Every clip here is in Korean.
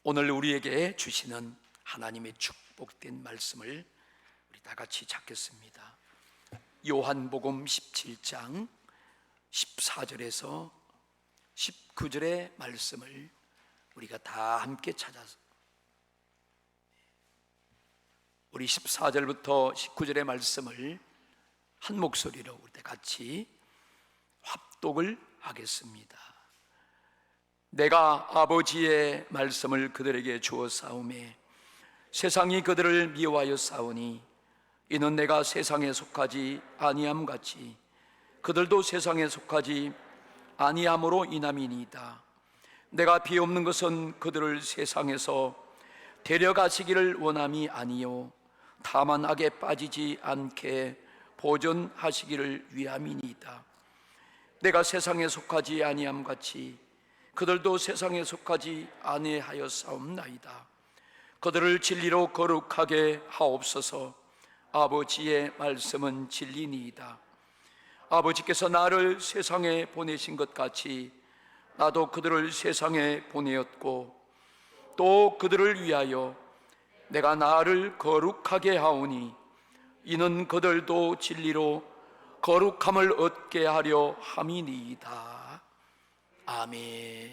오늘 우리에게 주시는 하나님의 축복된 말씀을 우리 다 같이 찾겠습니다. 요한복음 17장 14절에서 19절의 말씀을 우리가 다 함께 찾아서 우리 14절부터 19절의 말씀을 한 목소리로 우리 다 같이 합독을 하겠습니다. 내가 아버지의 말씀을 그들에게 주어 싸우매 세상이 그들을 미워하여 싸우니 이는 내가 세상에 속하지 아니함 같이 그들도 세상에 속하지 아니함으로 인함이니이다. 내가 비옵는 것은 그들을 세상에서 데려가시기를 원함이 아니요 다만 악에 빠지지 않게 보존하시기를 위함이니이다. 내가 세상에 속하지 아니함 같이 그들도 세상에 속하지 아니하여 싸움나이다. 그들을 진리로 거룩하게 하옵소서. 아버지의 말씀은 진리니이다. 아버지께서 나를 세상에 보내신 것 같이 나도 그들을 세상에 보내었고 또 그들을 위하여 내가 나를 거룩하게 하오니 이는 그들도 진리로 거룩함을 얻게 하려 함이니이다. 아멘.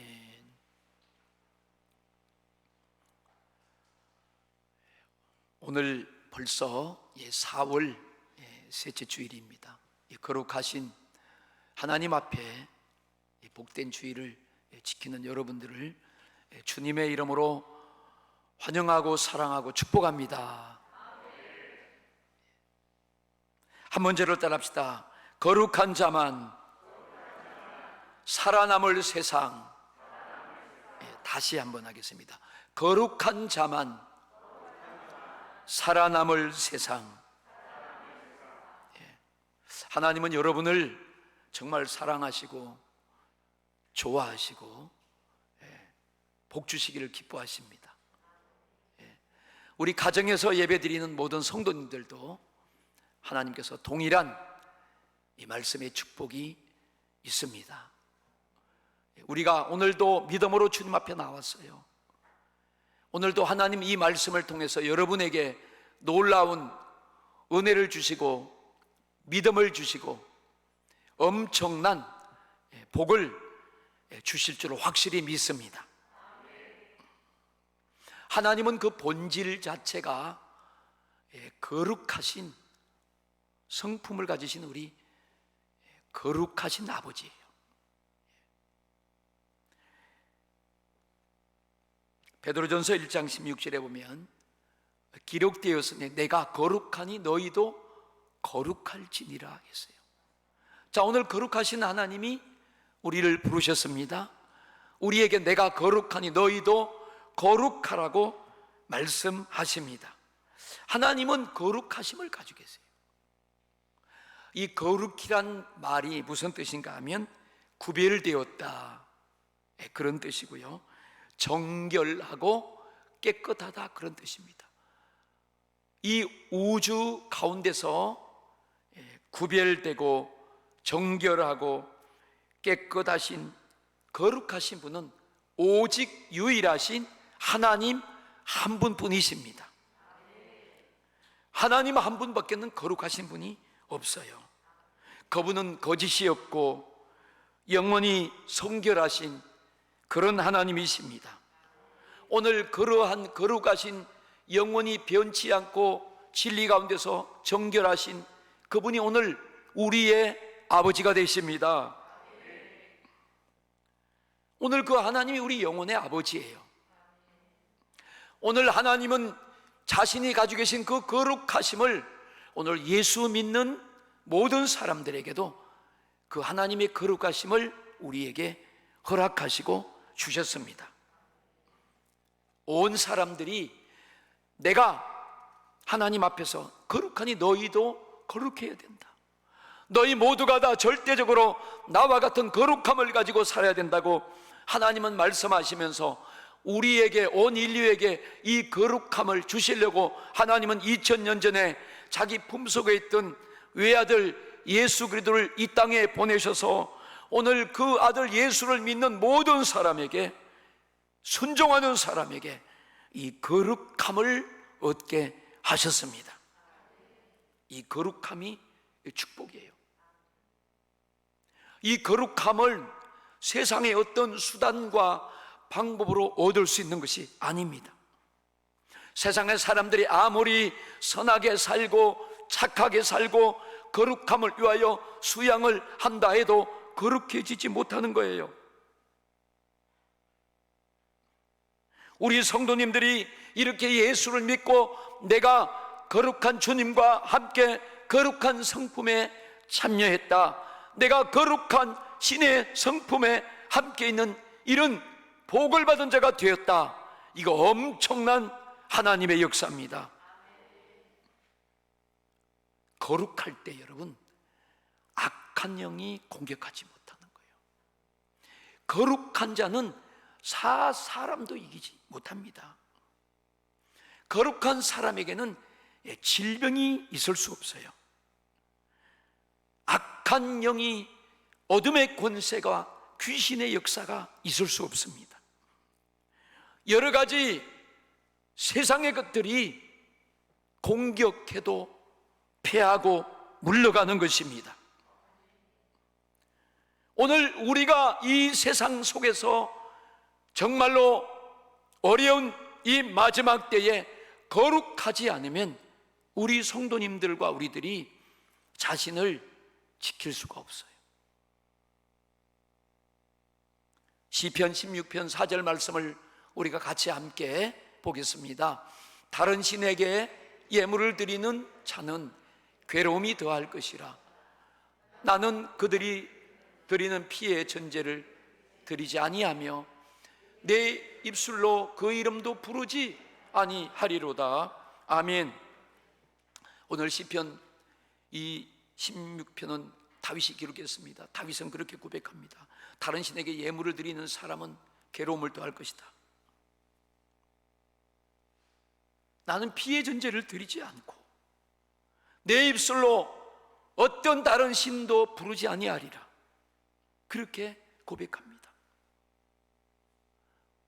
오늘 벌써 4월 셋째 주일입니다. 거룩하신 하나님 앞에 복된 주일을 지키는 여러분들을 주님의 이름으로 환영하고 사랑하고 축복합니다. 한 문제를 따라합시다. 거룩한 자만 살아남을 세상. 다시 한번 하겠습니다. 거룩한 자만 살아남을 세상. 하나님은 여러분을 정말 사랑하시고 좋아하시고 복 주시기를 기뻐하십니다. 우리 가정에서 예배드리는 모든 성도님들도 하나님께서 동일한 이 말씀의 축복이 있습니다. 우리가 오늘도 믿음으로 주님 앞에 나왔어요. 오늘도 하나님 이 말씀을 통해서 여러분에게 놀라운 은혜를 주시고 믿음을 주시고 엄청난 복을 주실 줄 확실히 믿습니다. 하나님은 그 본질 자체가 거룩하신 성품을 가지신 우리 거룩하신 아버지예요. 베드로전서 1장 16절에 보면 기록되었으니 내가 거룩하니 너희도 거룩할지니라 했어요. 자, 오늘 거룩하신 하나님이 우리를 부르셨습니다. 우리에게 내가 거룩하니 너희도 거룩하라고 말씀하십니다. 하나님은 거룩하심을 가지고 계세요. 이 거룩이란 말이 무슨 뜻인가 하면 구별되었다, 그런 뜻이고요. 정결하고 깨끗하다, 그런 뜻입니다. 이 우주 가운데서 구별되고 정결하고 깨끗하신 거룩하신 분은 오직 유일하신 하나님 한 분뿐이십니다. 하나님 한 분밖에는 거룩하신 분이 없어요. 그분은 거짓이 없고 영원히 성결하신 그런 하나님이십니다. 오늘 그러한 거룩하신 영원히 변치 않고 진리 가운데서 정결하신 그분이 오늘 우리의 아버지가 되십니다. 오늘 그 하나님이 우리 영혼의 아버지예요. 오늘 하나님은 자신이 가지고 계신 그 거룩하심을 오늘 예수 믿는 모든 사람들에게도 그 하나님의 거룩하심을 우리에게 허락하시고 주셨습니다. 온 사람들이 내가 하나님 앞에서 거룩하니 너희도 거룩해야 된다. 너희 모두가 다 절대적으로 나와 같은 거룩함을 가지고 살아야 된다고 하나님은 말씀하시면서 우리에게, 온 인류에게 이 거룩함을 주시려고 하나님은 2000년 전에 자기 품속에 있던 외아들 예수 그리스도를 이 땅에 보내셔서 오늘 그 아들 예수를 믿는 모든 사람에게 순종하는 사람에게 이 거룩함을 얻게 하셨습니다. 이 거룩함이 축복이에요. 이 거룩함을 세상의 어떤 수단과 방법으로 얻을 수 있는 것이 아닙니다. 세상의 사람들이 아무리 선하게 살고 착하게 살고 거룩함을 위하여 수양을 한다 해도 거룩해지지 못하는 거예요. 우리 성도님들이 이렇게 예수를 믿고 내가 거룩한 주님과 함께 거룩한 성품에 참여했다, 내가 거룩한 신의 성품에 함께 있는 이런 복을 받은 자가 되었다, 이거 엄청난 하나님의 역사입니다. 거룩할 때 여러분, 악한 영이 공격하지 못하는 거예요. 거룩한 자는 사람도 이기지 못합니다. 거룩한 사람에게는 질병이 있을 수 없어요. 악한 영이, 어둠의 권세가, 귀신의 역사가 있을 수 없습니다. 여러 가지 세상의 것들이 공격해도 패하고 물러가는 것입니다. 오늘 우리가 이 세상 속에서 정말로 어려운 이 마지막 때에 거룩하지 않으면 우리 성도님들과 우리들이 자신을 지킬 수가 없어요. 시편 16편 4절 말씀을 우리가 같이 함께 보겠습니다. 다른 신에게 예물을 드리는 자는 괴로움이 더할 것이라. 나는 그들이 드리는 피의 전제를 드리지 아니하며 내 입술로 그 이름도 부르지 아니하리로다. 아멘. 오늘 시편 이 16편은 다윗이 기록했습니다. 다윗은 그렇게 고백합니다. 다른 신에게 예물을 드리는 사람은 괴로움을 더할 것이다. 나는 피의 전제를 드리지 않고 내 입술로 어떤 다른 신도 부르지 아니하리라. 그렇게 고백합니다.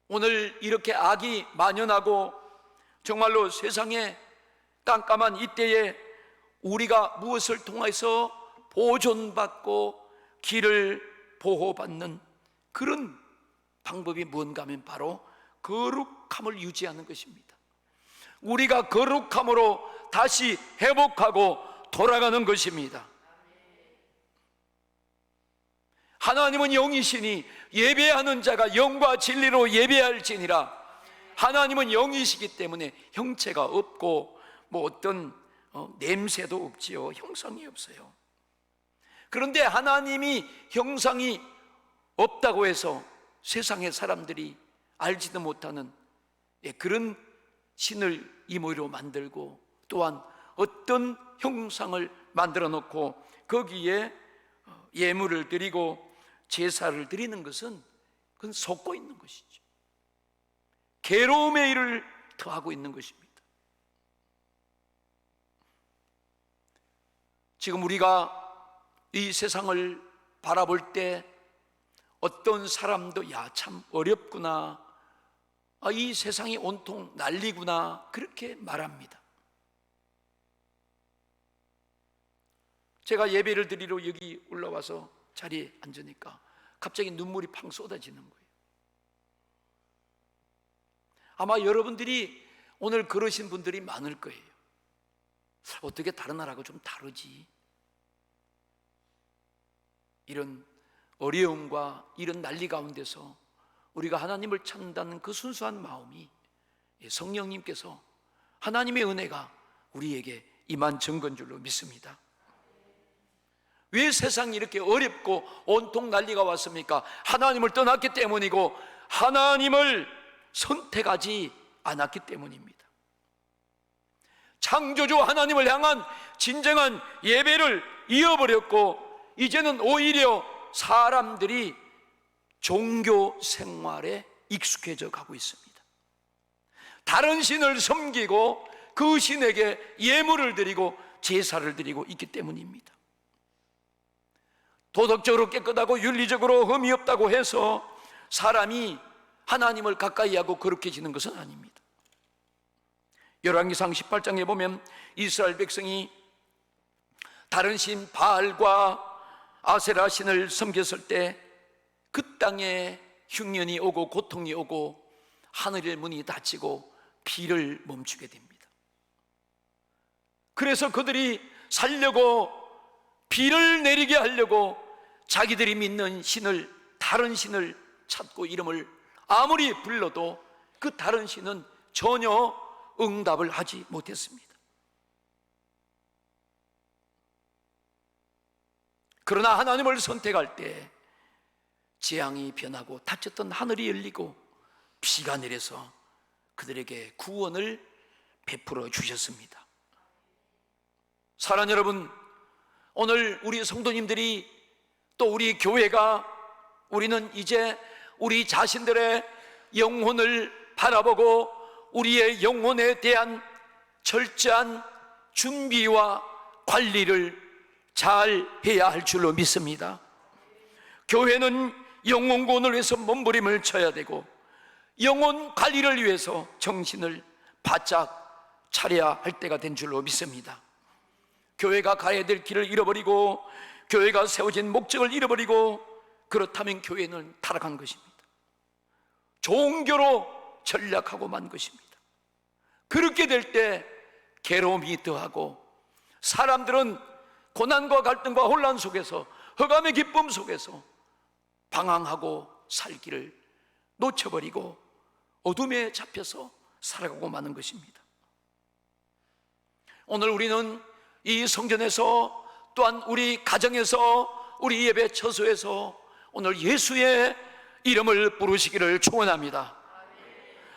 오늘 이렇게 악이 만연하고 정말로 세상에 깜깜한 이때에 우리가 무엇을 통해서 보존받고 길을 보호받는 그런 방법이 뭔가 하면 바로 거룩함을 유지하는 것입니다. 우리가 거룩함으로 다시 회복하고 돌아가는 것입니다. 하나님은 영이시니 예배하는 자가 영과 진리로 예배할지니라. 하나님은 영이시기 때문에 형체가 없고 뭐 어떤 냄새도 없지요. 형상이 없어요. 그런데 하나님이 형상이 없다고 해서 세상의 사람들이 알지도 못하는 그런 신을 임의로 만들고 또한 어떤 형상을 만들어 놓고 거기에 예물을 드리고 제사를 드리는 것은 그건 속고 있는 것이죠. 괴로움의 일을 더하고 있는 것입니다. 지금 우리가 이 세상을 바라볼 때 어떤 사람도 야, 참 어렵구나, 이 세상이 온통 난리구나, 그렇게 말합니다. 제가 예배를 드리러 여기 올라와서 자리에 앉으니까 갑자기 눈물이 팡 쏟아지는 거예요. 아마 여러분들이 오늘 그러신 분들이 많을 거예요. 어떻게 다른 나라하고 좀 다르지? 이런 어려움과 이런 난리 가운데서 우리가 하나님을 찾는다는 그 순수한 마음이 성령님께서 하나님의 은혜가 우리에게 임한 증거인 줄로 믿습니다. 왜 세상이 이렇게 어렵고 온통 난리가 왔습니까? 하나님을 떠났기 때문이고 하나님을 선택하지 않았기 때문입니다. 창조주 하나님을 향한 진정한 예배를 잃어버렸고 이제는 오히려 사람들이 종교 생활에 익숙해져 가고 있습니다. 다른 신을 섬기고 그 신에게 예물을 드리고 제사를 드리고 있기 때문입니다. 도덕적으로 깨끗하고 윤리적으로 흠이 없다고 해서 사람이 하나님을 가까이 하고 거룩해지는 것은 아닙니다. 열왕기상 18장에 보면 이스라엘 백성이 다른 신 바알과 아세라 신을 섬겼을 때 그 땅에 흉년이 오고 고통이 오고 하늘의 문이 닫히고 비를 멈추게 됩니다. 그래서 그들이 살려고 비를 내리게 하려고 자기들이 믿는 신을, 다른 신을 찾고 이름을 아무리 불러도 그 다른 신은 전혀 응답을 하지 못했습니다. 그러나 하나님을 선택할 때 재앙이 변하고 닫혔던 하늘이 열리고 비가 내려서 그들에게 구원을 베풀어 주셨습니다. 사랑하는 여러분, 오늘 우리 성도님들이 또 우리 교회가, 우리는 이제 우리 자신들의 영혼을 바라보고 우리의 영혼에 대한 철저한 준비와 관리를 잘 해야 할 줄로 믿습니다. 교회는 영혼 구원을 위해서 몸부림을 쳐야 되고 영혼 관리를 위해서 정신을 바짝 차려야 할 때가 된 줄로 믿습니다. 교회가 가야 될 길을 잃어버리고 교회가 세워진 목적을 잃어버리고 그렇다면 교회는 타락한 것입니다. 종교로 전락하고 만 것입니다. 그렇게 될 때 괴로움이 더하고 사람들은 고난과 갈등과 혼란 속에서 흑암의 기쁨 속에서 방황하고 살기를 놓쳐버리고 어둠에 잡혀서 살아가고 마는 것입니다. 오늘 우리는 이 성전에서 또한 우리 가정에서 우리 예배 처소에서 오늘 예수의 이름을 부르시기를 축원합니다.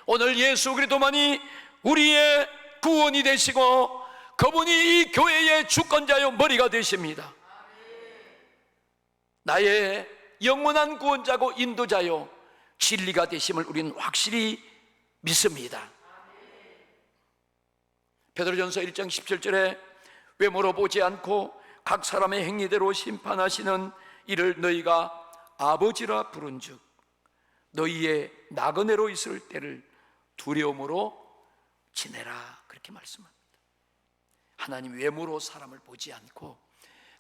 오늘 예수 그리스도만이 우리의 구원이 되시고 그분이 이 교회의 주권자요 머리가 되십니다. 나의 영원한 구원자고 인도자요 진리가 되심을 우리는 확실히 믿습니다. 베드로전서 1장 17절에 외모로 보지 않고 각 사람의 행위대로 심판하시는 이를 너희가 아버지라 부른즉 너희의 나그네로 있을 때를 두려움으로 지내라, 그렇게 말씀합니다. 하나님 외모로 사람을 보지 않고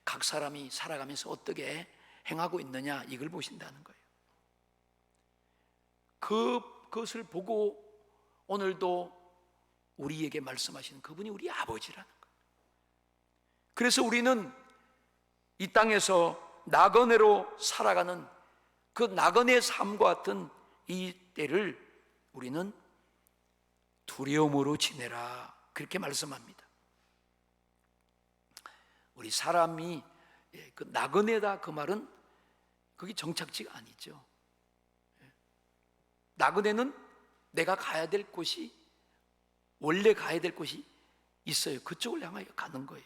각 사람이 살아가면서 어떻게 행하고 있느냐 이걸 보신다는 거예요. 그것을 보고 오늘도 우리에게 말씀하시는 그분이 우리 아버지라는 거예요. 그래서 우리는 이 땅에서 나그네로 살아가는 그 나그네 삶과 같은 이 때를 우리는 두려움으로 지내라, 그렇게 말씀합니다. 우리 사람이 그 나그네다 그 말은 그게 정착지가 아니죠. 나그네는 내가 가야 될 곳이, 원래 가야 될 곳이 있어요. 그쪽을 향하여 가는 거예요.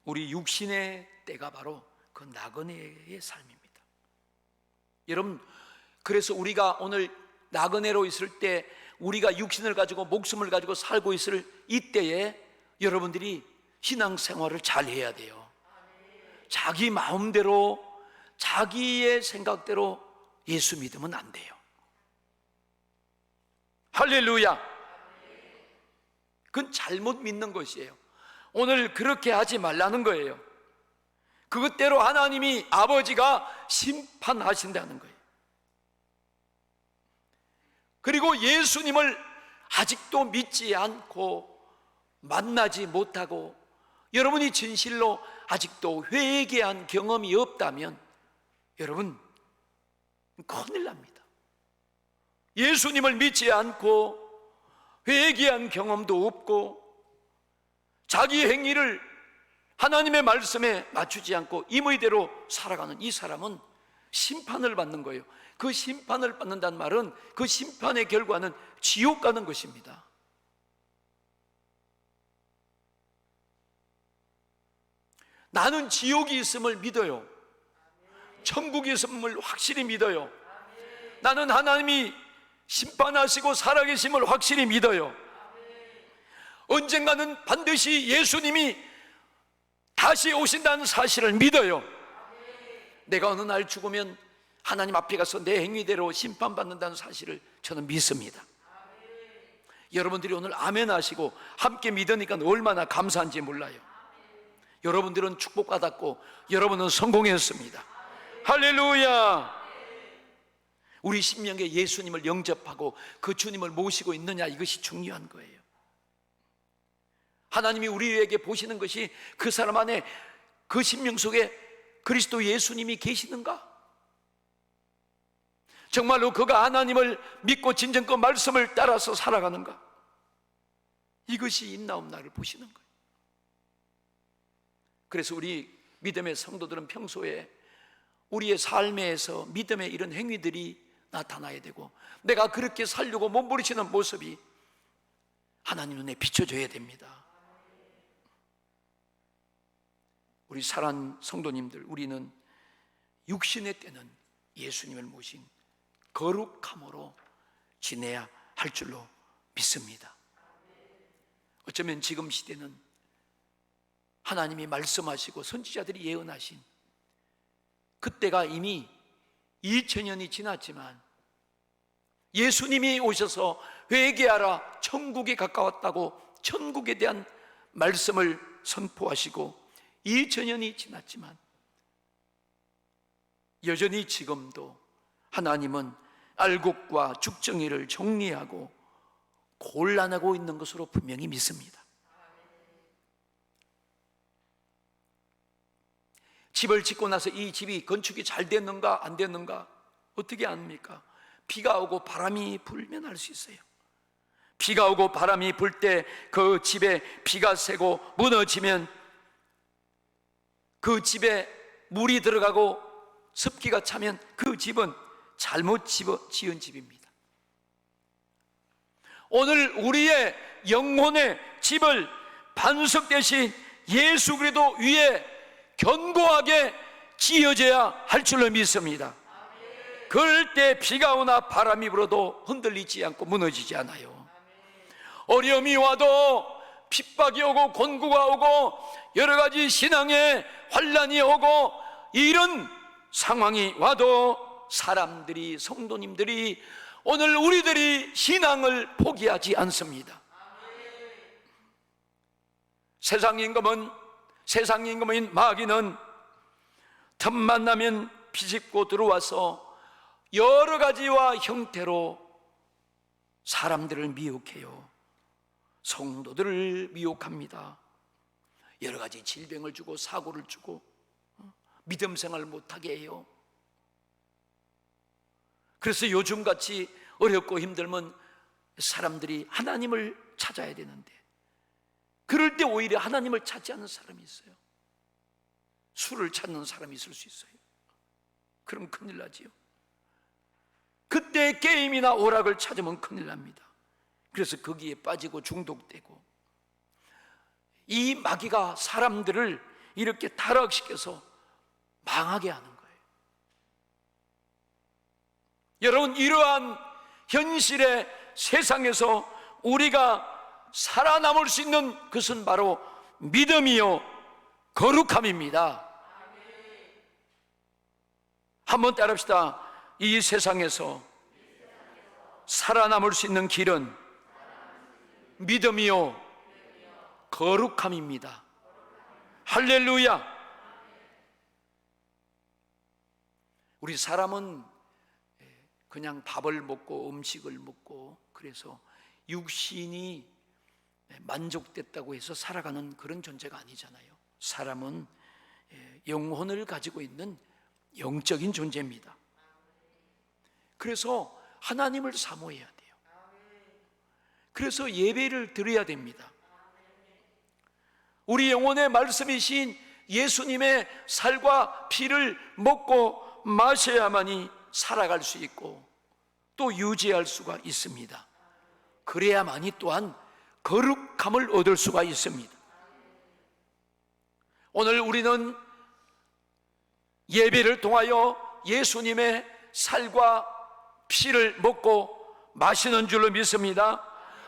우리 육신의 때가 바로 그 나그네의 삶입니다. 여러분, 그래서 우리가 오늘 나그네로 있을 때 우리가 육신을 가지고 목숨을 가지고 살고 있을 이때에 여러분들이 신앙생활을 잘 해야 돼요. 자기 마음대로 자기의 생각대로 예수 믿으면 안 돼요. 할렐루야. 그건 잘못 믿는 것이에요. 오늘 그렇게 하지 말라는 거예요. 그것대로 하나님이 아버지가 심판하신다는 거예요. 그리고 예수님을 아직도 믿지 않고 만나지 못하고 여러분이 진실로 아직도 회개한 경험이 없다면 여러분 큰일 납니다. 예수님을 믿지 않고 회개한 경험도 없고 자기 행위를 하나님의 말씀에 맞추지 않고 임의대로 살아가는 이 사람은 심판을 받는 거예요. 그 심판을 받는다는 말은 그 심판의 결과는 지옥 가는 것입니다. 나는 지옥이 있음을 믿어요. 천국이 있음을 확실히 믿어요. 나는 하나님이 심판하시고 살아계심을 확실히 믿어요. 언젠가는 반드시 예수님이 다시 오신다는 사실을 믿어요. 내가 어느 날 죽으면 하나님 앞에 가서 내 행위대로 심판받는다는 사실을 저는 믿습니다. 여러분들이 오늘 아멘 하시고 함께 믿으니까 얼마나 감사한지 몰라요. 여러분들은 축복받았고 여러분은 성공했습니다. 할렐루야. 우리 심령에 예수님을 영접하고 그 주님을 모시고 있느냐, 이것이 중요한 거예요. 하나님이 우리에게 보시는 것이 그 사람 안에, 그 심령 속에 그리스도 예수님이 계시는가? 정말로 그가 하나님을 믿고 진정 그 말씀을 따라서 살아가는가? 이것이 있나 없나를 보시는 거예요. 그래서 우리 믿음의 성도들은 평소에 우리의 삶에서 믿음의 이런 행위들이 나타나야 되고, 내가 그렇게 살려고 몸부리치는 모습이 하나님 눈에 비춰져야 됩니다. 우리 사랑하는 성도님들, 우리는 육신의 때는 예수님을 모신 거룩함으로 지내야 할 줄로 믿습니다. 어쩌면 지금 시대는 하나님이 말씀하시고 선지자들이 예언하신 그때가 이미 2000년이 지났지만, 예수님이 오셔서 회개하라, 천국이 가까웠다고 천국에 대한 말씀을 선포하시고 2000년이 지났지만, 여전히 지금도 하나님은 알곡과 죽정이를 정리하고 곤란하고 있는 것으로 분명히 믿습니다. 집을 짓고 나서 이 집이 건축이 잘 됐는가 안 됐는가 어떻게 압니까? 비가 오고 바람이 불면 알 수 있어요. 비가 오고 바람이 불 때 그 집에 비가 새고 무너지면 그 집에 물이 들어가고 습기가 차면 그 집은 잘못 지은 집입니다. 오늘 우리의 영혼의 집을 반석 대신 예수 그리스도 위에 견고하게 지어져야 할 줄로 믿습니다. 그럴 때 비가 오나 바람이 불어도 흔들리지 않고 무너지지 않아요. 어려움이 와도, 핍박이 오고 곤고가 오고 여러 가지 신앙의 환란이 오고 이런 상황이 와도 사람들이, 성도님들이, 오늘 우리들이 신앙을 포기하지 않습니다. 세상 임금인 마귀는 틈만 나면 비집고 들어와서 여러 가지와 형태로 사람들을 미혹해요. 성도들을 미혹합니다. 여러 가지 질병을 주고 사고를 주고 믿음 생활을 못하게 해요. 그래서 요즘같이 어렵고 힘들면 사람들이 하나님을 찾아야 되는데, 그럴 때 오히려 하나님을 찾지 않는 사람이 있어요. 술을 찾는 사람이 있을 수 있어요. 그럼 큰일 나지요. 그때 게임이나 오락을 찾으면 큰일 납니다. 그래서 거기에 빠지고 중독되고, 이 마귀가 사람들을 이렇게 타락시켜서 망하게 하는 거예요. 여러분, 이러한 현실의 세상에서 우리가 살아남을 수 있는 것은 바로 믿음이요 거룩함입니다. 한번 따라합시다. 이 세상에서 살아남을 수 있는 길은 믿음이요 거룩함입니다. 할렐루야. 우리 사람은 그냥 밥을 먹고 음식을 먹고, 그래서 육신이 만족됐다고 해서 살아가는 그런 존재가 아니잖아요. 사람은 영혼을 가지고 있는 영적인 존재입니다. 그래서 하나님을 사모해야 돼요. 그래서 예배를 드려야 됩니다. 우리 영혼의 말씀이신 예수님의 살과 피를 먹고 마셔야만이 살아갈 수 있고 또 유지할 수가 있습니다. 그래야만이 또한 거룩함을 얻을 수가 있습니다. 오늘 우리는 예배를 통하여 예수님의 살과 피를 먹고 마시는 줄로 믿습니다.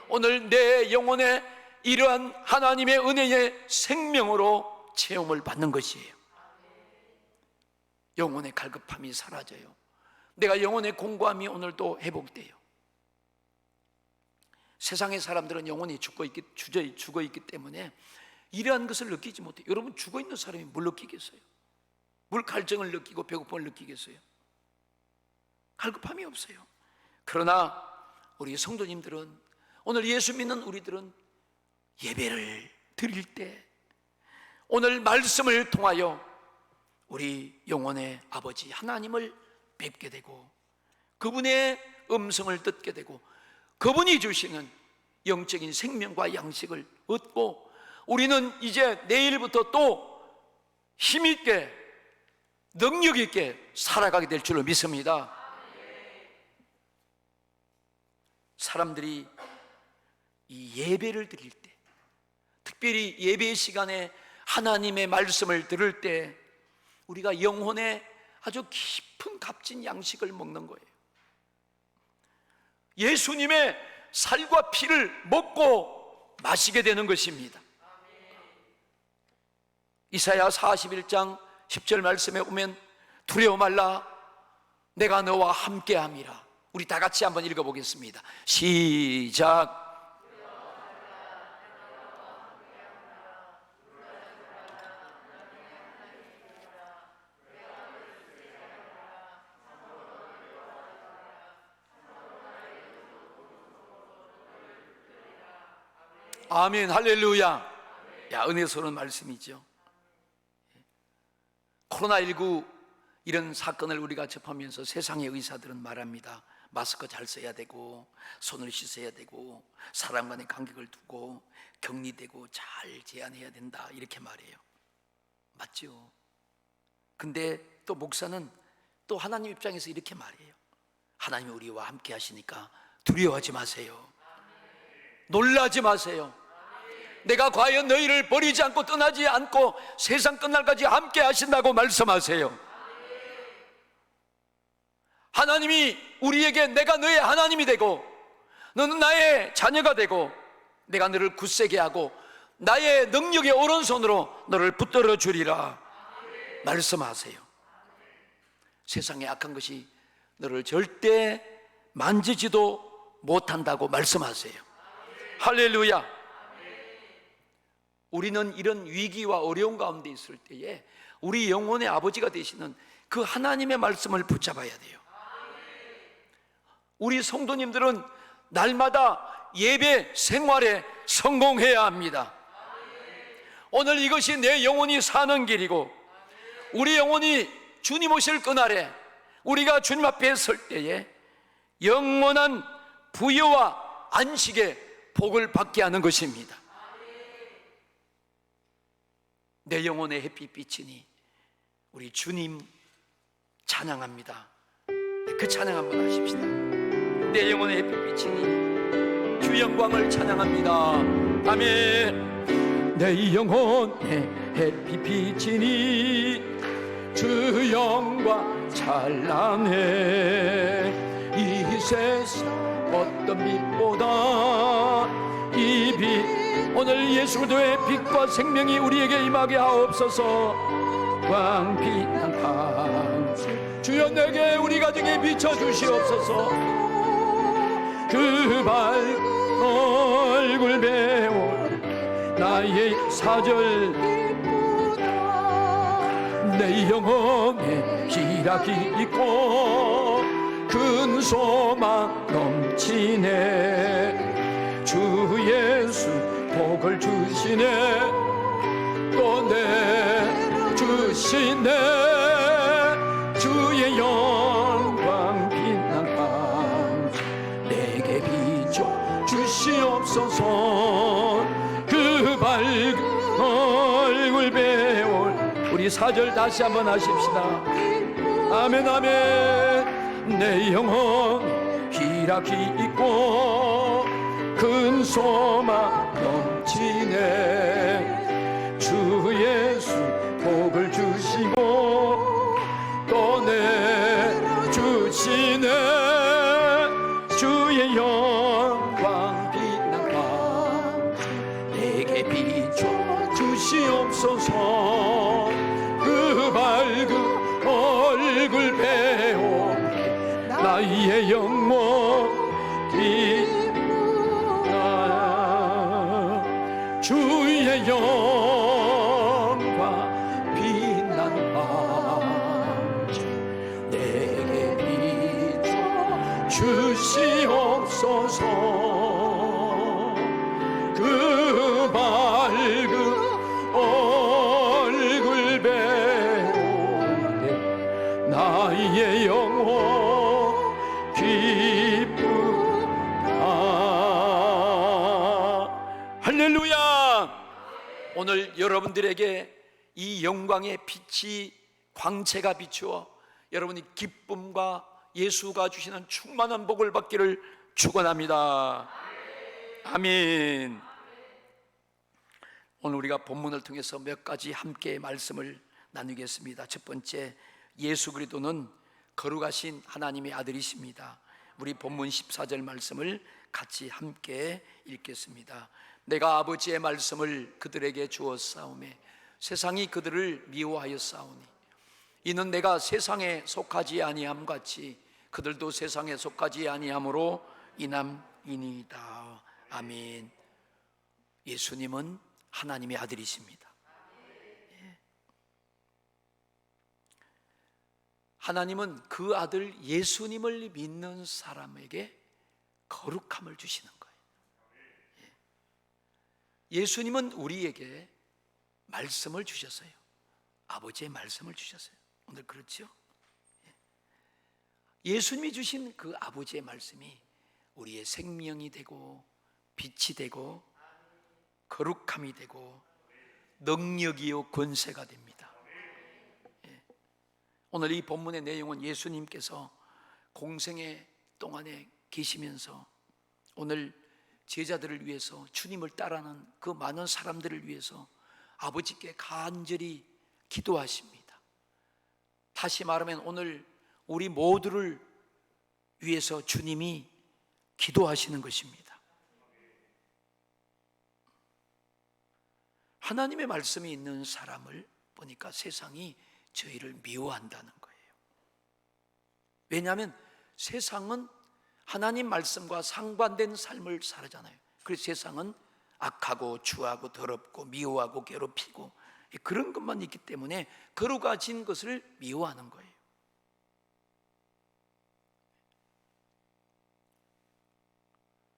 오늘 내 영혼에 이러한 하나님의 은혜의 생명으로 체험을 받는 것이에요. 영혼의 갈급함이 사라져요. 내가 영혼의 공고함이 오늘도 회복돼요. 세상의 사람들은 영혼이 죽어 있기 때문에 이러한 것을 느끼지 못해요. 여러분, 죽어 있는 사람이 뭘 느끼겠어요? 뭘 갈증을 느끼고 배고픔을 느끼겠어요? 갈급함이 없어요. 그러나 우리 성도님들은, 오늘 예수 믿는 우리들은 예배를 드릴 때 오늘 말씀을 통하여 우리 영혼의 아버지 하나님을 뵙게 되고 그분의 음성을 듣게 되고 그분이 주시는 영적인 생명과 양식을 얻고 우리는 이제 내일부터 또 힘있게 능력있게 살아가게 될 줄로 믿습니다. 사람들이 이 예배를 드릴 때, 특별히 예배 시간에 하나님의 말씀을 들을 때 우리가 영혼의 아주 깊은 값진 양식을 먹는 거예요. 예수님의 살과 피를 먹고 마시게 되는 것입니다. 이사야 41장 10절 말씀에 보면 두려워 말라, 내가 너와 함께함이라. 우리 다 같이 한번 읽어보겠습니다. 시작. 아멘, 할렐루야. 야, 은혜스러운 말씀이죠. 코로나19 이런 사건을 우리가 접하면서 세상의 의사들은 말합니다. 마스크 잘 써야 되고 손을 씻어야 되고 사람 간의 간격을 두고 격리되고 잘 제한해야 된다, 이렇게 말해요. 맞죠? 근데 또 목사는 또 하나님 입장에서 이렇게 말해요. 하나님이 우리와 함께 하시니까 두려워하지 마세요. 놀라지 마세요. 내가 과연 너희를 버리지 않고 떠나지 않고 세상 끝날까지 함께 하신다고 말씀하세요. 하나님이 우리에게 내가 너의 하나님이 되고 너는 나의 자녀가 되고 내가 너를 굳세게 하고 나의 능력의 오른손으로 너를 붙들어 주리라 말씀하세요. 세상에 악한 것이 너를 절대 만지지도 못한다고 말씀하세요. 할렐루야. 우리는 이런 위기와 어려운 가운데 있을 때에 우리 영혼의 아버지가 되시는 그 하나님의 말씀을 붙잡아야 돼요. 우리 성도님들은 날마다 예배 생활에 성공해야 합니다. 오늘 이것이 내 영혼이 사는 길이고 우리 영혼이 주님 오실 그날에 우리가 주님 앞에 설 때에 영원한 부여와 안식의 복을 받게 하는 것입니다. 내 영혼의 햇빛이니 우리 주님 찬양합니다. 그 찬양 한번 하십시다. 내 영혼의 햇빛이니 주 영광을 찬양합니다. 아멘. 내 영혼의 햇빛이니 주 영광 찬란해. 이 세상 어떤 빛보다 이 빛 오늘 예수 그리스도의 빛과 생명이 우리에게 임하게 하옵소서. 광빛난 방 주여 내게 우리 가정에 비춰주시옵소서. 그 밝은 얼굴 배울 나의 사절 내 영혼에 희락이 있고 큰 소망 넘치네. 주 예수 복을 주시네. 또 내주시네. 주의 영광 빛난 밤 내게 비춰 주시옵소서. 그 밝은 얼굴 배울 우리 4절 다시 한번 하십시다. 아멘 아멘. 내 영혼 희락이 있고 큰 소망 넘치네. 주 예수 복을 주시고 또 내주시네. 주의 영광 빛난 밤 내게 비춰 주시옵소서. 그 밝은 나의 영혼이 주의 영광 빛난 밤새 내게 비춰 주시옵소서. 그 밝은 얼굴 배우에 나의 영혼 기쁘다. 할렐루야. 오늘 여러분들에게 이 영광의 빛이, 광채가 비추어 여러분이 기쁨과 예수가 주시는 충만한 복을 받기를 축원합니다. 아멘. 오늘 우리가 본문을 통해서 몇 가지 함께 말씀을 나누겠습니다. 첫 번째, 예수 그리스도는 거룩하신 하나님의 아들이십니다. 우리 본문 14절 말씀을 같이 함께 읽겠습니다. 내가 아버지의 말씀을 그들에게 주었사오매 세상이 그들을 미워하였사오니 이는 내가 세상에 속하지 아니함 같이 그들도 세상에 속하지 아니함으로 인함이니이다. 아멘. 예수님은 하나님의 아들이십니다. 하나님은 그 아들 예수님을 믿는 사람에게 거룩함을 주시는 거예요. 예수님은 우리에게 말씀을 주셨어요. 아버지의 말씀을 주셨어요. 오늘 그렇죠? 예수님이 주신 그 아버지의 말씀이 우리의 생명이 되고 빛이 되고 거룩함이 되고 능력이요 권세가 됩니다. 오늘 이 본문의 내용은 예수님께서 공생애 동안에 계시면서 오늘 제자들을 위해서, 주님을 따르는 그 많은 사람들을 위해서 아버지께 간절히 기도하십니다. 다시 말하면 오늘 우리 모두를 위해서 주님이 기도하시는 것입니다. 하나님의 말씀이 있는 사람을 보니까 세상이 저희를 미워한다는 거예요. 왜냐하면 세상은 하나님 말씀과 상반된 삶을 살잖아요. 그래서 세상은 악하고 추하고 더럽고 미워하고 괴롭히고 그런 것만 있기 때문에 거룩해진 것을 미워하는 거예요.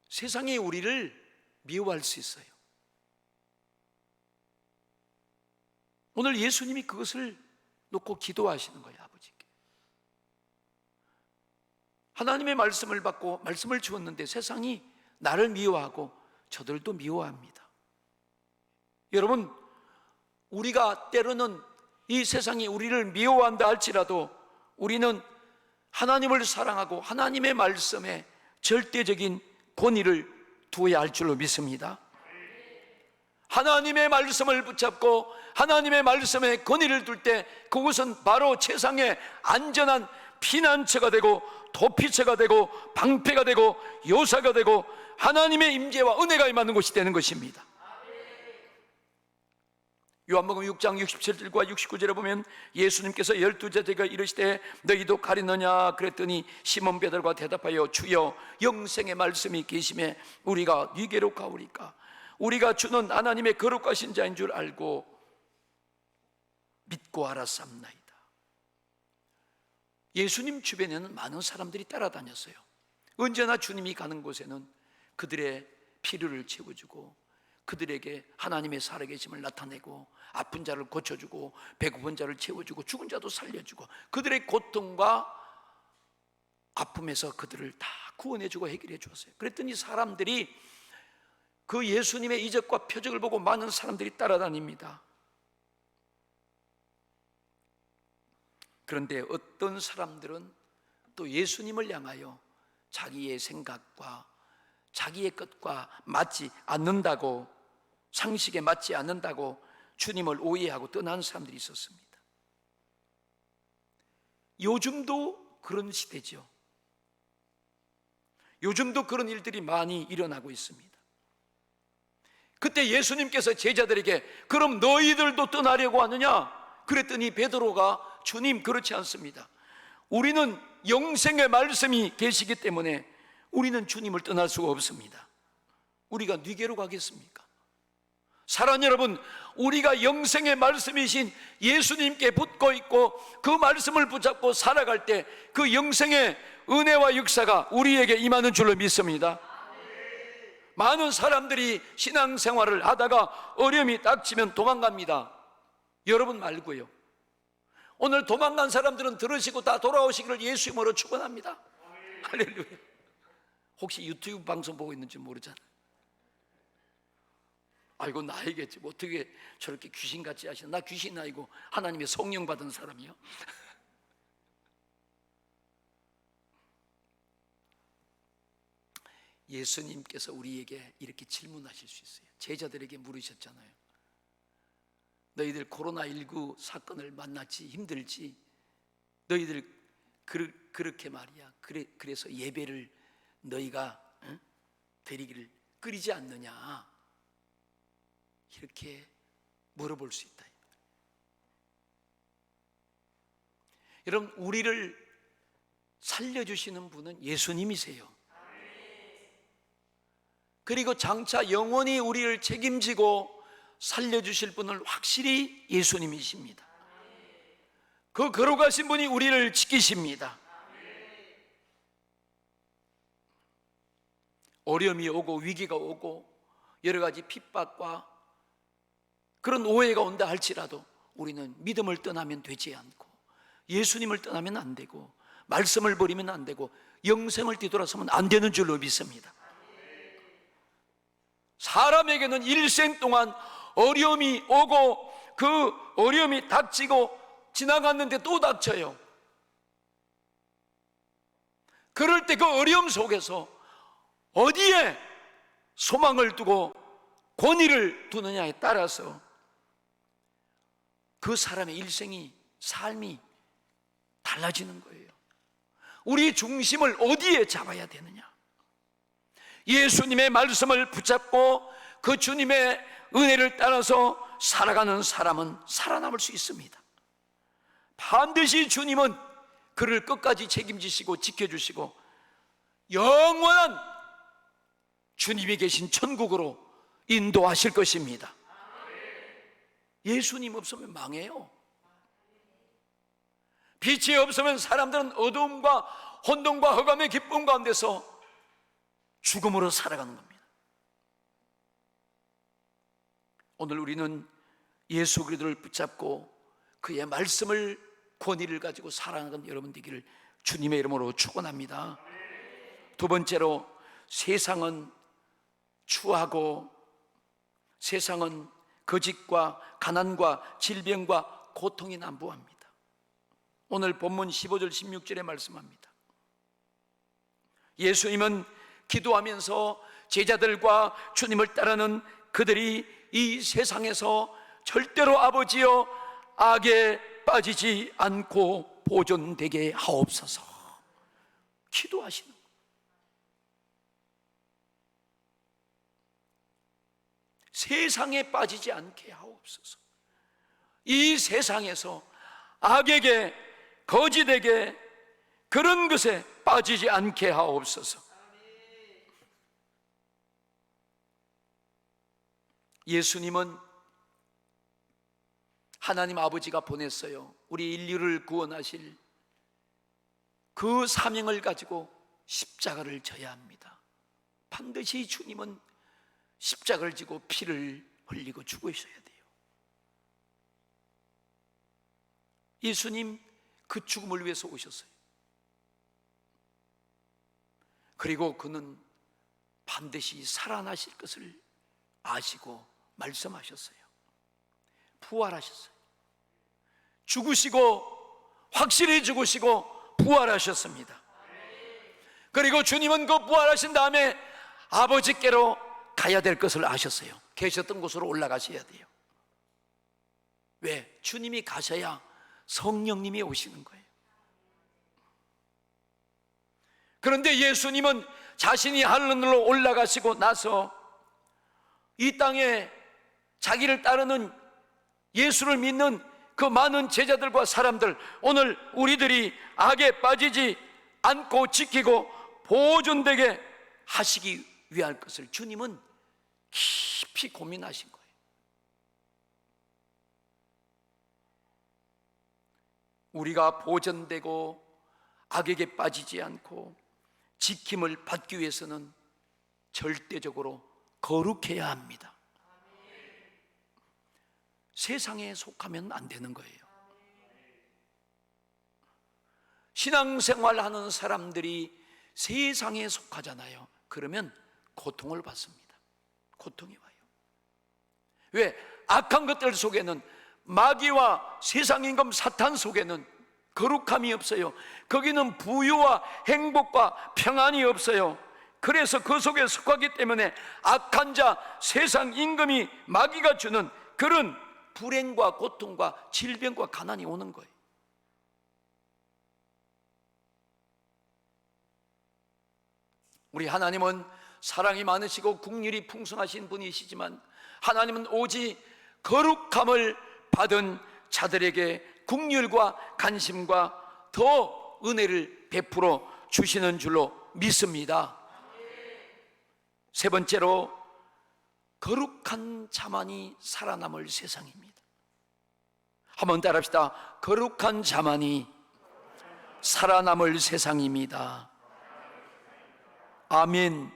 세상이 우리를 미워할 수 있어요. 오늘 예수님이 그것을 놓고 기도하시는 거예요. 아버지께 하나님의 말씀을 받고 말씀을 주었는데 세상이 나를 미워하고 저들도 미워합니다. 여러분, 우리가 때로는 이 세상이 우리를 미워한다 할지라도 우리는 하나님을 사랑하고 하나님의 말씀에 절대적인 권위를 두어야 할 줄로 믿습니다. 하나님의 말씀을 붙잡고 하나님의 말씀에 권위를 둘 때 그것은 바로 세상의 안전한 피난처가 되고 도피처가 되고 방패가 되고 요사가 되고 하나님의 임재와 은혜가 임하는 곳이 되는 것입니다. 요한복음 6장 67절과 69절에 보면 예수님께서 12제자에게 이르시되 너희도 가리느냐 그랬더니 시몬 베드로가 대답하여 주여 영생의 말씀이 계심에 우리가 네게로 가오리까. 우리가 주는 하나님의 거룩하신 자인 줄 알고 믿고 알았사옵나이다. 예수님 주변에는 많은 사람들이 따라다녔어요. 언제나 주님이 가는 곳에는 그들의 필요를 채워주고 그들에게 하나님의 살아계심을 나타내고 아픈 자를 고쳐주고 배고픈 자를 채워주고 죽은 자도 살려주고 그들의 고통과 아픔에서 그들을 다 구원해주고 해결해 주었어요. 그랬더니 사람들이 그 예수님의 이적과 표적을 보고 많은 사람들이 따라다닙니다. 그런데 어떤 사람들은 또 예수님을 향하여 자기의 생각과 자기의 것과 맞지 않는다고, 상식에 맞지 않는다고 주님을 오해하고 떠나는 사람들이 있었습니다. 요즘도 그런 시대죠. 요즘도 그런 일들이 많이 일어나고 있습니다. 그때 예수님께서 제자들에게 그럼 너희들도 떠나려고 하느냐? 그랬더니 베드로가 주님 그렇지 않습니다. 우리는 영생의 말씀이 계시기 때문에 우리는 주님을 떠날 수가 없습니다. 우리가 뉘게로 가겠습니까? 사랑하는 여러분, 우리가 영생의 말씀이신 예수님께 붙고 있고 그 말씀을 붙잡고 살아갈 때 그 영생의 은혜와 역사가 우리에게 임하는 줄로 믿습니다. 많은 사람들이 신앙생활을 하다가 어려움이 닥치면 도망갑니다. 여러분 말고요. 오늘 도망간 사람들은 들으시고 다 돌아오시기를 예수 이름으로 축원합니다. 할렐루야. 혹시 유튜브 방송 보고 있는지 모르잖아요. 아이고 나이겠지, 뭐 어떻게 저렇게 귀신같이 하시나. 나 귀신 아니고 하나님의 성령 받은 사람이요. 예수님께서 우리에게 이렇게 질문하실 수 있어요. 제자들에게 물으셨잖아요. 너희들 코로나19 사건을 만났지 힘들지? 너희들 그렇게 말이야. 그래서 예배를 너희가 드리기를 끓이지 않느냐? 이렇게 물어볼 수 있다. 여러분, 우리를 살려주시는 분은 예수님이세요. 그리고 장차 영원히 우리를 책임지고 살려주실 분은 확실히 예수님이십니다. 그 걸어가신 분이 우리를 지키십니다. 어려움이 오고 위기가 오고 여러 가지 핍박과 그런 오해가 온다 할지라도 우리는 믿음을 떠나면 되지 않고 예수님을 떠나면 안 되고 말씀을 버리면 안 되고 영생을 뒤돌아서면 안 되는 줄로 믿습니다. 사람에게는 일생 동안 어려움이 오고 그 어려움이 닥치고 지나갔는데 또 닥쳐요. 그럴 때 그 어려움 속에서 어디에 소망을 두고 권위를 두느냐에 따라서 그 사람의 일생이, 삶이 달라지는 거예요. 우리 중심을 어디에 잡아야 되느냐? 예수님의 말씀을 붙잡고 그 주님의 은혜를 따라서 살아가는 사람은 살아남을 수 있습니다. 반드시 주님은 그를 끝까지 책임지시고 지켜주시고 영원한 주님이 계신 천국으로 인도하실 것입니다. 예수님 없으면 망해요. 빛이 없으면 사람들은 어두움과 혼돈과 흑암의 기쁨 가운데서 죽음으로 살아가는 겁니다. 오늘 우리는 예수 그리스도를 붙잡고 그의 말씀을 권위를 가지고 살아가는 여러분 되기를 주님의 이름으로 축원합니다. 두 번째로, 세상은 추하고 세상은 거짓과 가난과 질병과 고통이 난무합니다. 오늘 본문 15절 16절에 말씀합니다. 예수님은 기도하면서 제자들과 주님을 따르는 그들이 이 세상에서 절대로 아버지여 악에 빠지지 않고 보존되게 하옵소서 기도하시는 거예요. 세상에 빠지지 않게 하옵소서. 이 세상에서 악에게 거짓에게 그런 것에 빠지지 않게 하옵소서. 예수님은 하나님 아버지가 보냈어요. 우리 인류를 구원하실 그 사명을 가지고 십자가를 져야 합니다. 반드시 주님은 십자가를 지고 피를 흘리고 죽으셔야 돼요. 예수님 그 죽음을 위해서 오셨어요. 그리고 그는 반드시 살아나실 것을 아시고 말씀하셨어요. 부활하셨어요. 죽으시고 확실히 죽으시고 부활하셨습니다. 그리고 주님은 그 부활하신 다음에 아버지께로 가야 될 것을 아셨어요. 계셨던 곳으로 올라가셔야 돼요. 왜? 주님이 가셔야 성령님이 오시는 거예요. 그런데 예수님은 자신이 하늘로 올라가시고 나서 이 땅에 자기를 따르는 예수를 믿는 그 많은 제자들과 사람들, 오늘 우리들이 악에 빠지지 안고 지키고 보존되게 하시기 위할 것을 주님은 깊이 고민하신 거예요. 우리가 보존되고 악에게 빠지지 않고 지킴을 받기 위해서는 절대적으로 거룩해야 합니다. 세상에 속하면 안 되는 거예요. 신앙생활하는 사람들이 세상에 속하잖아요. 그러면 고통을 받습니다. 고통이 와요. 왜? 악한 것들 속에는, 마귀와 세상 임금 사탄 속에는 거룩함이 없어요. 거기는 부유와 행복과 평안이 없어요. 그래서 그 속에 속하기 때문에 악한 자, 세상 임금이, 마귀가 주는 그런 불행과 고통과 질병과 가난이 오는 거예요. 우리 하나님은 사랑이 많으시고 국률이 풍성하신 분이시지만, 하나님은 오직 거룩함을 받은 자들에게 국률과 관심과 더 은혜를 베풀어 주시는 줄로 믿습니다. 세 번째로, 거룩한 자만이 살아남을 세상입니다. 한번 따라합시다. 거룩한 자만이 살아남을 세상입니다. 아멘.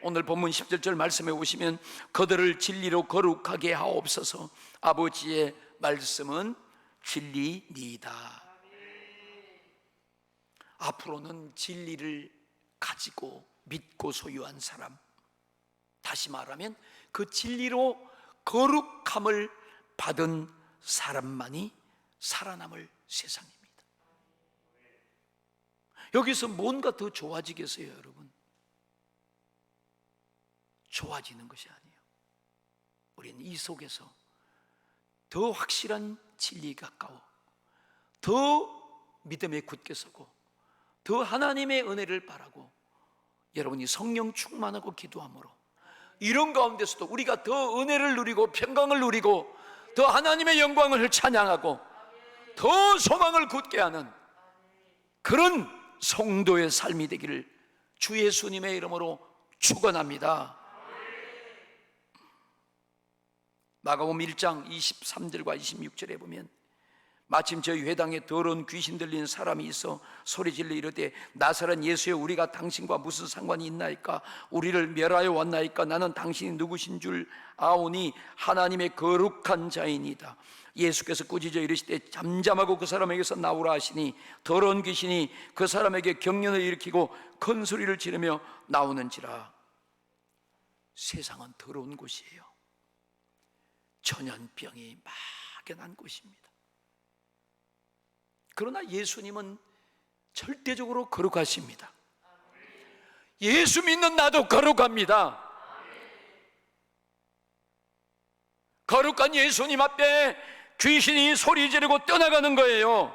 오늘 본문 17절 말씀에 오시면 그들을 진리로 거룩하게 하옵소서. 아버지의 말씀은 진리니이다. 앞으로는 진리를 가지고 믿고 소유한 사람, 다시 말하면 그 진리로 거룩함을 받은 사람만이 살아남을 세상입니다. 여기서 뭔가 더 좋아지겠어요, 여러분? 좋아지는 것이 아니에요. 우리는 이 속에서 더 확실한 진리에 가까워, 더 믿음에 굳게 서고, 더 하나님의 은혜를 바라고, 여러분이 성령 충만하고 기도함으로 이런 가운데서도 우리가 더 은혜를 누리고 평강을 누리고 더 하나님의 영광을 찬양하고 더 소망을 굳게 하는 그런 성도의 삶이 되기를 주 예수님의 이름으로 축원합니다. 마가복음 1장 23절과 26절에 보면 마침 저희 회당에 더러운 귀신 들린 사람이 있어 소리질러 이르되 나사렛 예수여, 우리가 당신과 무슨 상관이 있나이까? 우리를 멸하여 왔나이까? 나는 당신이 누구신 줄 아오니 하나님의 거룩한 자이니이다. 예수께서 꾸짖어 이르시되 잠잠하고 그 사람에게서 나오라 하시니 더러운 귀신이 그 사람에게 경련을 일으키고 큰 소리를 지르며 나오는지라. 세상은 더러운 곳이에요. 전염병이 막연한 곳입니다. 그러나 예수님은 절대적으로 거룩하십니다. 예수 믿는 나도 거룩합니다. 거룩한 예수님 앞에 귀신이 소리 지르고 떠나가는 거예요.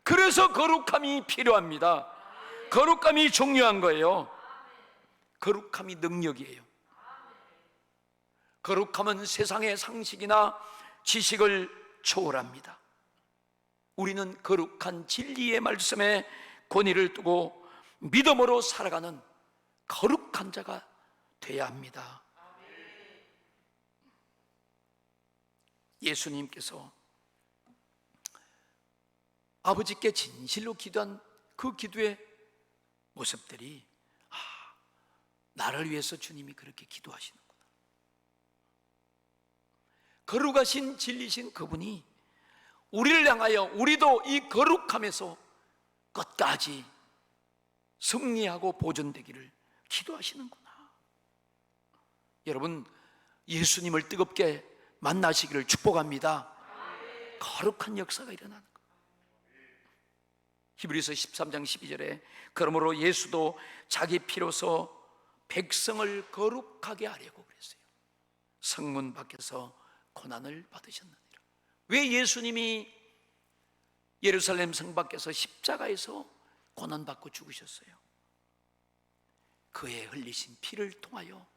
그래서 거룩함이 필요합니다. 거룩함이 중요한 거예요. 거룩함이 능력이에요. 거룩함은 세상의 상식이나 지식을 초월합니다. 우리는 거룩한 진리의 말씀에 권위를 두고 믿음으로 살아가는 거룩한 자가 되어야 합니다. 예수님께서 아버지께 진실로 기도한 그 기도의 모습들이, 나를 위해서 주님이 그렇게 기도하시는구나. 거룩하신 진리신 그분이 우리를 향하여 우리도 이 거룩함에서 끝까지 승리하고 보존되기를 기도하시는구나. 여러분, 예수님을 뜨겁게 만나시기를 축복합니다. 거룩한 역사가 일어나는 거예요. 히브리서 13장 12절에 그러므로 예수도 자기 피로서 백성을 거룩하게 하려고 그랬어요. 성문 밖에서 고난을 받으셨느니라. 왜 예수님이 예루살렘 성 밖에서 십자가에서 고난받고 죽으셨어요? 그의 흘리신 피를 통하여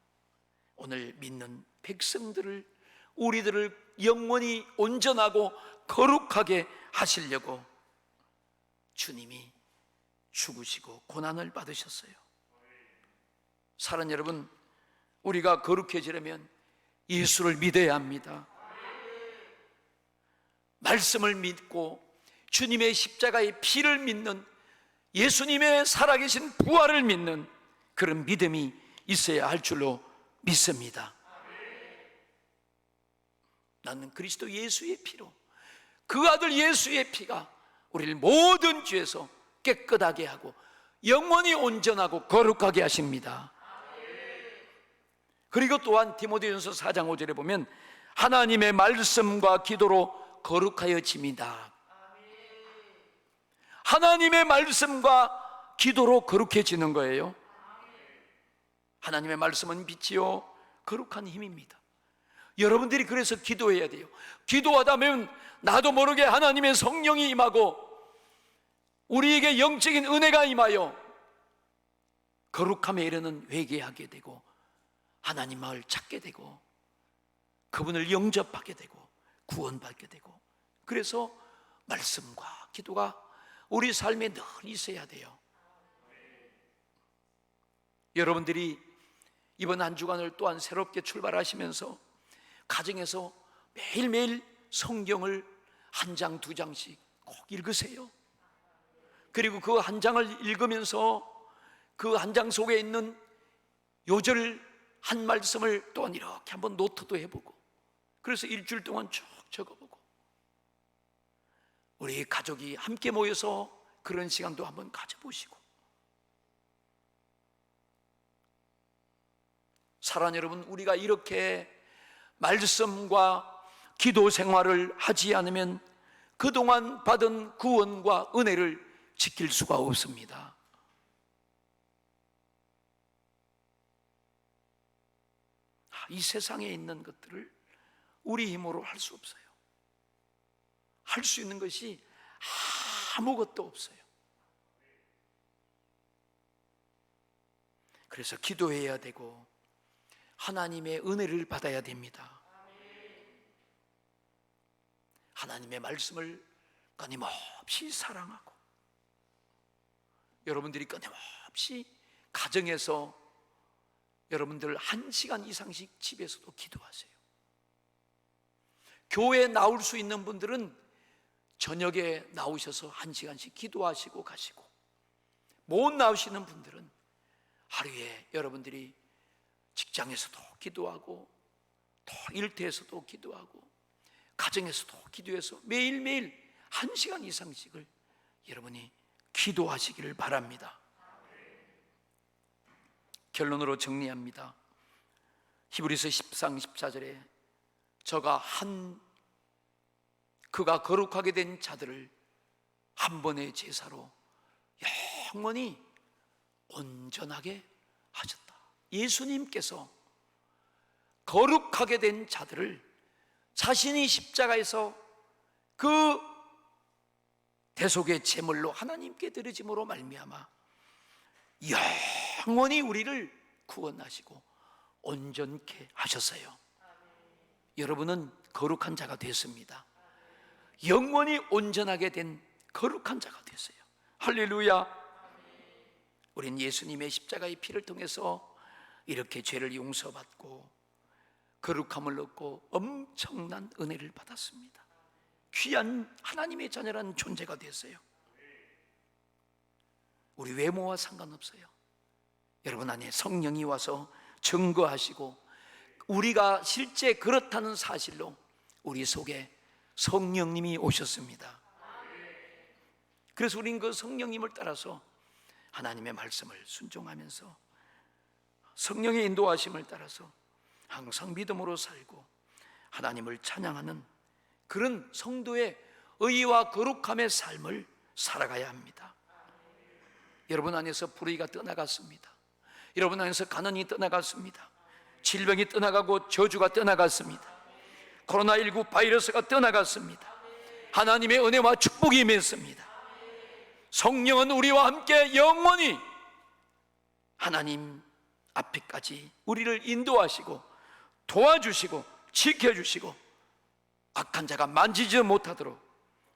오늘 믿는 백성들을, 우리들을 영원히 온전하고 거룩하게 하시려고 주님이 죽으시고 고난을 받으셨어요. 사랑하는 여러분, 우리가 거룩해지려면 예수를 믿어야 합니다. 말씀을 믿고 주님의 십자가의 피를 믿는, 예수님의 살아계신 부활을 믿는 그런 믿음이 있어야 할 줄로 믿습니다. 나는 그리스도 예수의 피로, 그 아들 예수의 피가 우리를 모든 죄에서 깨끗하게 하고 영원히 온전하고 거룩하게 하십니다. 그리고 또한 디모데전서 4장 5절에 보면 하나님의 말씀과 기도로 거룩하여집니다. 하나님의 말씀과 기도로 거룩해지는 거예요. 하나님의 말씀은 빛이요 거룩한 힘입니다. 여러분들이 그래서 기도해야 돼요. 기도하다 보면 나도 모르게 하나님의 성령이 임하고 우리에게 영적인 은혜가 임하여 거룩함에 이르는 회개하게 되고 하나님 마을 찾게 되고 그분을 영접하게 되고 구원받게 되고, 그래서 말씀과 기도가 우리 삶에 늘 있어야 돼요. 여러분들이 이번 한 주간을 또한 새롭게 출발하시면서 가정에서 매일매일 성경을 한 장, 두 장씩 꼭 읽으세요. 그리고 그 한 장을 읽으면서 그 한 장 속에 있는 요절 한 말씀을 또한 이렇게 한번 노트도 해보고, 그래서 일주일 동안 쭉 적어보고, 우리 가족이 함께 모여서 그런 시간도 한번 가져보시고, 사랑하는 여러분, 우리가 이렇게 말씀과 기도 생활을 하지 않으면 그동안 받은 구원과 은혜를 지킬 수가 없습니다. 이 세상에 있는 것들을 우리 힘으로 할 수 없어요. 할 수 있는 것이 아무것도 없어요. 그래서 기도해야 되고 하나님의 은혜를 받아야 됩니다. 하나님의 말씀을 끊임없이 사랑하고, 여러분들이 끊임없이 가정에서 여러분들 1시간 이상씩 집에서도 기도하세요. 교회에 나올 수 있는 분들은 저녁에 나오셔서 1시간씩 기도하시고 가시고, 못 나오시는 분들은 하루에 여러분들이 직장에서도 기도하고 또 일터에서도 기도하고 가정에서도 기도해서 매일매일 1시간 이상씩을 여러분이 기도하시기를 바랍니다. 결론으로 정리합니다. 히브리서 10장 14절에 그가 거룩하게 된 자들을 한 번의 제사로 영원히 온전하게 하셨다. 예수님께서 거룩하게 된 자들을 자신이 십자가에서 그 대속의 제물로 하나님께 드려짐으로 말미암아 영원히 우리를 구원하시고 온전케 하셨어요. 여러분은 거룩한 자가 됐습니다. 영원히 온전하게 된 거룩한 자가 됐어요. 할렐루야. 우린 예수님의 십자가의 피를 통해서 이렇게 죄를 용서받고 거룩함을 얻고 엄청난 은혜를 받았습니다. 귀한 하나님의 자녀라는 존재가 됐어요. 우리 외모와 상관없어요. 여러분 안에 성령이 와서 증거하시고 우리가 실제 그렇다는 사실로 우리 속에 성령님이 오셨습니다. 그래서 우리는 그 성령님을 따라서 하나님의 말씀을 순종하면서 성령의 인도하심을 따라서 항상 믿음으로 살고 하나님을 찬양하는 그런 성도의 의와 거룩함의 삶을 살아가야 합니다. 여러분 안에서 불의가 떠나갔습니다. 여러분 안에서 가난이 떠나갔습니다. 질병이 떠나가고 저주가 떠나갔습니다. 코로나19 바이러스가 떠나갔습니다. 하나님의 은혜와 축복이 임했습니다. 성령은 우리와 함께 영원히 하나님 앞에까지 우리를 인도하시고 도와주시고 지켜주시고 악한 자가 만지지 못하도록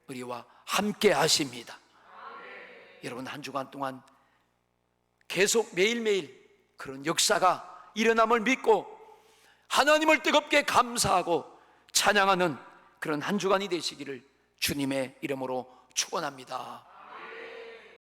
우리와 함께 하십니다. 여러분 한 주간 동안 계속 매일매일 그런 역사가 일어남을 믿고 하나님을 뜨겁게 감사하고 찬양하는 그런 한 주간이 되시기를 주님의 이름으로 축원합니다.